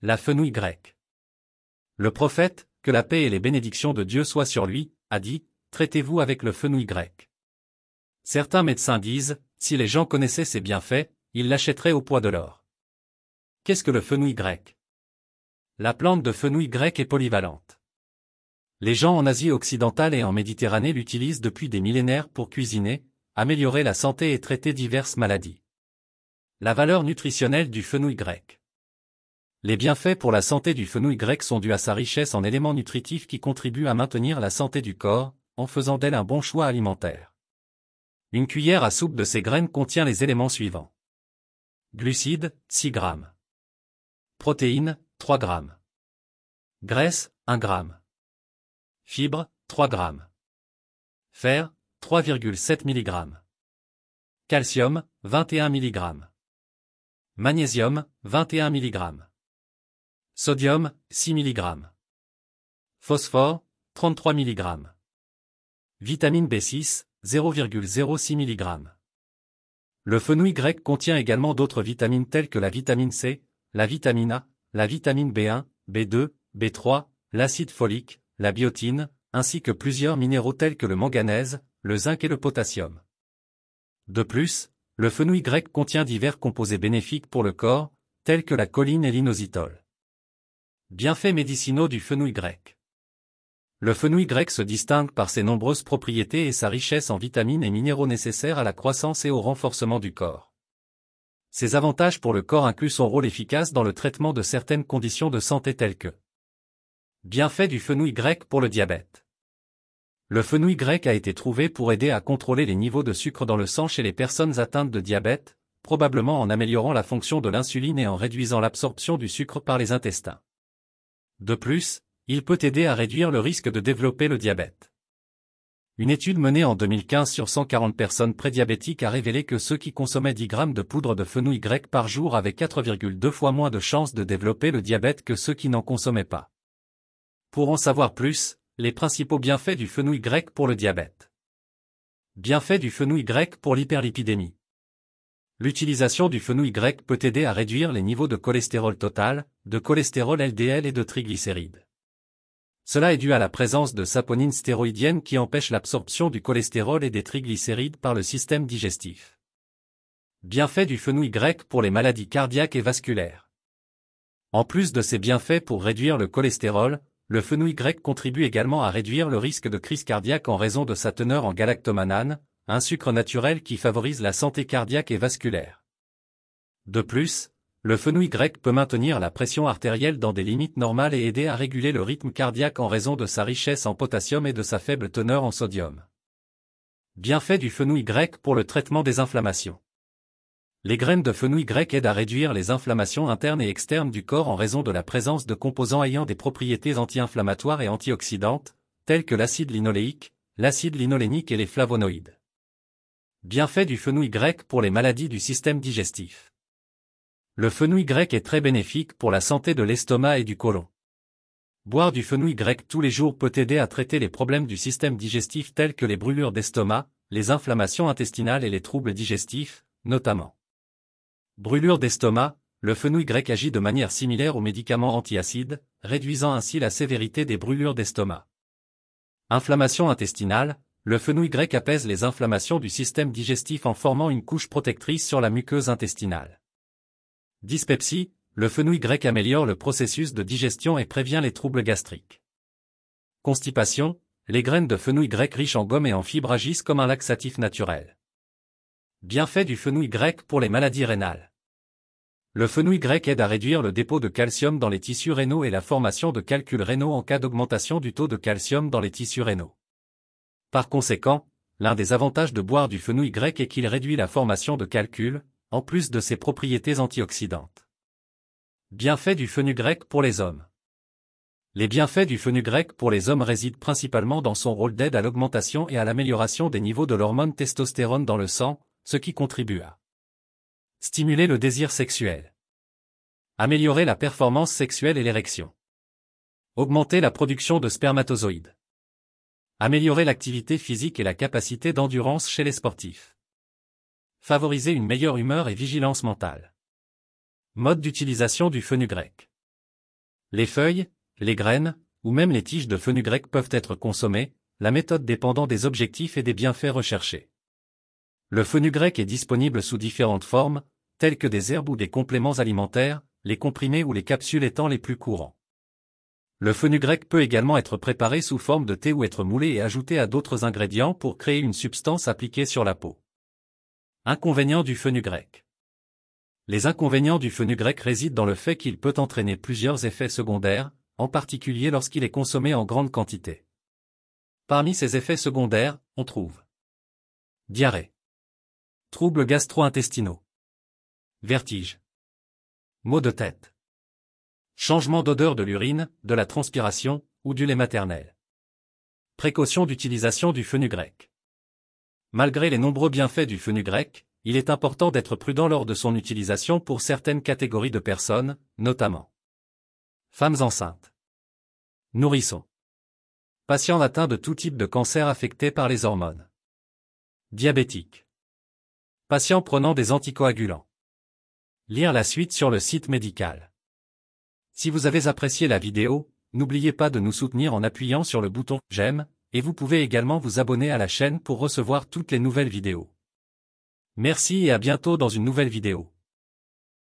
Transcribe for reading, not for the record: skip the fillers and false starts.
La fenouil grecque. Le prophète, que la paix et les bénédictions de Dieu soient sur lui, a dit, traitez-vous avec le fenouil grec. Certains médecins disent, si les gens connaissaient ses bienfaits, ils l'achèteraient au poids de l'or. Qu'est-ce que le fenouil grec? La plante de fenouil grec est polyvalente. Les gens en Asie occidentale et en Méditerranée l'utilisent depuis des millénaires pour cuisiner, améliorer la santé et traiter diverses maladies. La valeur nutritionnelle du fenouil grec. Les bienfaits pour la santé du fenouil grec sont dus à sa richesse en éléments nutritifs qui contribuent à maintenir la santé du corps, en faisant d'elle un bon choix alimentaire. Une cuillère à soupe de ces graines contient les éléments suivants. Glucides, 6 grammes. Protéines, 3 grammes. Graisse, 1 gramme. Fibres, 3 grammes. Fer, 3,7 mg. Calcium, 21 mg. Magnésium, 21 mg. Sodium, 6 mg. Phosphore, 33 mg. Vitamine B6, 0,06 mg. Le fenouil grec contient également d'autres vitamines telles que la vitamine C, la vitamine A, la vitamine B1, B2, B3, l'acide folique, la biotine, ainsi que plusieurs minéraux tels que le manganèse, le zinc et le potassium. De plus, le fenouil grec contient divers composés bénéfiques pour le corps, tels que la choline et l'inositol. Bienfaits médicinaux du fenouil grec. Le fenouil grec se distingue par ses nombreuses propriétés et sa richesse en vitamines et minéraux nécessaires à la croissance et au renforcement du corps. Ses avantages pour le corps incluent son rôle efficace dans le traitement de certaines conditions de santé telles que bienfaits du fenouil grec pour le diabète. Le fenouil grec a été trouvé pour aider à contrôler les niveaux de sucre dans le sang chez les personnes atteintes de diabète, probablement en améliorant la fonction de l'insuline et en réduisant l'absorption du sucre par les intestins. De plus, il peut aider à réduire le risque de développer le diabète. Une étude menée en 2015 sur 140 personnes prédiabétiques a révélé que ceux qui consommaient 10 grammes de poudre de fenouil grec par jour avaient 4,2 fois moins de chances de développer le diabète que ceux qui n'en consommaient pas. Pour en savoir plus, les principaux bienfaits du fenouil grec pour le diabète. Bienfaits du fenouil grec pour l'hyperlipidémie. L'utilisation du fenouil grec peut aider à réduire les niveaux de cholestérol total, de cholestérol LDL et de triglycérides. Cela est dû à la présence de saponines stéroïdiennes qui empêchent l'absorption du cholestérol et des triglycérides par le système digestif. Bienfaits du fenouil grec pour les maladies cardiaques et vasculaires. En plus de ses bienfaits pour réduire le cholestérol, le fenouil grec contribue également à réduire le risque de crise cardiaque en raison de sa teneur en galactomanane, un sucre naturel qui favorise la santé cardiaque et vasculaire. De plus, le fenouil grec peut maintenir la pression artérielle dans des limites normales et aider à réguler le rythme cardiaque en raison de sa richesse en potassium et de sa faible teneur en sodium. Bienfaits du fenouil grec pour le traitement des inflammations. Les graines de fenouil grec aident à réduire les inflammations internes et externes du corps en raison de la présence de composants ayant des propriétés anti-inflammatoires et antioxydantes, tels que l'acide linoléique, l'acide linolénique et les flavonoïdes. Bienfaits du fenouil grec pour les maladies du système digestif. Le fenouil grec est très bénéfique pour la santé de l'estomac et du côlon. Boire du fenouil grec tous les jours peut aider à traiter les problèmes du système digestif tels que les brûlures d'estomac, les inflammations intestinales et les troubles digestifs, notamment. Brûlure d'estomac, le fenouil grec agit de manière similaire aux médicaments antiacides, réduisant ainsi la sévérité des brûlures d'estomac. Inflammation intestinale, le fenouil grec apaise les inflammations du système digestif en formant une couche protectrice sur la muqueuse intestinale. Dyspepsie, le fenouil grec améliore le processus de digestion et prévient les troubles gastriques. Constipation, les graines de fenouil grec riches en gomme et en fibres agissent comme un laxatif naturel. Bienfaits du fenouil grec pour les maladies rénales. Le fenouil grec aide à réduire le dépôt de calcium dans les tissus rénaux et la formation de calculs rénaux en cas d'augmentation du taux de calcium dans les tissus rénaux. Par conséquent, l'un des avantages de boire du fenouil grec est qu'il réduit la formation de calculs, en plus de ses propriétés antioxydantes. Bienfaits du fenouil grec pour les hommes. Les bienfaits du fenouil grec pour les hommes résident principalement dans son rôle d'aide à l'augmentation et à l'amélioration des niveaux de l'hormone testostérone dans le sang, ce qui contribue à stimuler le désir sexuel, améliorer la performance sexuelle et l'érection, augmenter la production de spermatozoïdes, améliorer l'activité physique et la capacité d'endurance chez les sportifs, favoriser une meilleure humeur et vigilance mentale. Mode d'utilisation du fenouil grec. Les feuilles, les graines, ou même les tiges de fenugrec peuvent être consommées, la méthode dépendant des objectifs et des bienfaits recherchés. Le fenugrec est disponible sous différentes formes, telles que des herbes ou des compléments alimentaires, les comprimés ou les capsules étant les plus courants. Le fenugrec peut également être préparé sous forme de thé ou être moulé et ajouté à d'autres ingrédients pour créer une substance appliquée sur la peau. Inconvénients du fenugrec. Les inconvénients du fenugrec résident dans le fait qu'il peut entraîner plusieurs effets secondaires, en particulier lorsqu'il est consommé en grande quantité. Parmi ces effets secondaires, on trouve diarrhée, troubles gastro-intestinaux, vertige, maux de tête, changement d'odeur de l'urine, de la transpiration ou du lait maternel. Précaution d'utilisation du fenugrec. Malgré les nombreux bienfaits du fenugrec, il est important d'être prudent lors de son utilisation pour certaines catégories de personnes, notamment femmes enceintes, nourrissons, patients atteints de tout type de cancer affectés par les hormones, diabétiques, patients prenant des anticoagulants. Lire la suite sur le site médical. Si vous avez apprécié la vidéo, n'oubliez pas de nous soutenir en appuyant sur le bouton « J'aime » et vous pouvez également vous abonner à la chaîne pour recevoir toutes les nouvelles vidéos. Merci et à bientôt dans une nouvelle vidéo.